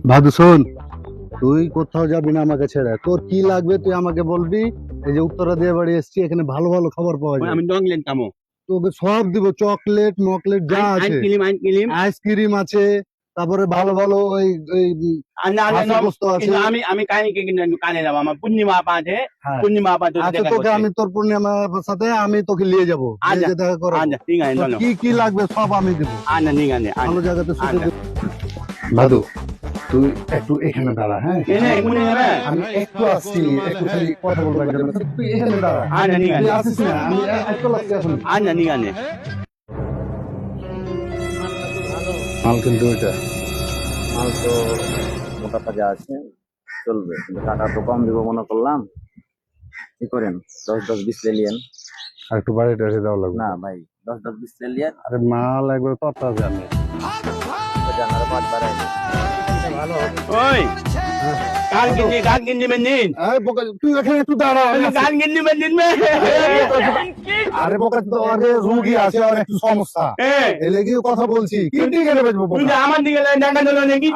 ভাদু শোন, তুই কোথাও যাবি না আমাকে ছেড়ে। তোর কি লাগবে তুই আমাকে বলবি। এই যে উত্তরা দিয়ে বাড়ি এসছি, এখানে ভালো ভালো খাবার পাওয়া যায়। আমি ডংলেন কামো তোকে সব দিব, চকলেট মকলেট যা আছে, আইসক্রিম আইসক্রিম আছে, তারপরে ভালো ভালো ওই ওই হাঁসের গোস্ত আছে। কিন্তু আমি কানে কানে যাবো আমার পূর্ণিমা আপা আছে। হ্যাঁ। পূর্ণিমা আপা আচ্ছা, তোকে আমি তোর পূর্ণিমার সাথে আমি তোকে নিয়ে যাবো, নিয়ে যেয়ে দেখা করাবো। আচ্ছা ঠিক আছে তোর কি কি লাগবে সব আমি দিব। আচ্ছা ঠিক আছে ভালো জায়গাতে শুতে দিব। ভাদু, তুই একটু এখানে দাঁড়া। হ্যাঁ, আমি একটু আসছি, একটু খালি কথা বলবো একজনের সাথে। তুই এখানে দাঁড়া। আচ্ছা ঠিক তুই আছে আসিস না, আমি একটু লাগছি এখন। আচ্ছা ঠিক আছে মাল কিন্তু ওইটা মাল তো মোটা তাজা আছে, চলবে, কিন্তু টাকা তো কম দিব মনে করলাম। কি করেন, 10-10-20 লিয়েন? আর একটু বাড়ি টাড়ি দেওয়া লাগবে। না ভাই, 10-10-20 লিয়েন। আরে মাল একবার তরতা জানি। জানার পাঁচ বাড়াই ভালো হবে। ওই গান কিননি বেদিন তুই এখানে একটু দাঁড়া। গান কিননি বেদিন মে আরে বোকা, তো আরে রুগী আছে আর একটু সমস্যা, এই লেগে কথা বলছি। কিডনি কেটে বেচবো তুই বোকা। আমার দিকে দেখা দিল নাকি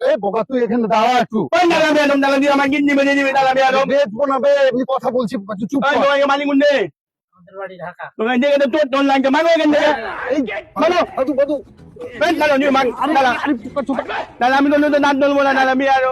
এই বোকা, তুই এখানে দাঁড়া একটু। ওই দালা বেদম দালা দিয়ে আমার কিননি বেদিন দিবে দালা বেদম বেচবো না বে, আমি কথা বলছি, একটু চুপ ওই কর। তোমাকে মালিক মুন্ডে আমাদের বাড়ি ঢাকা। তোমাকে দেখে তো তোর লাগছে মাগো এখান থেকে মাগো বাদু Ben kalau ni mak dalam dalam itu dalam dulu dalam biar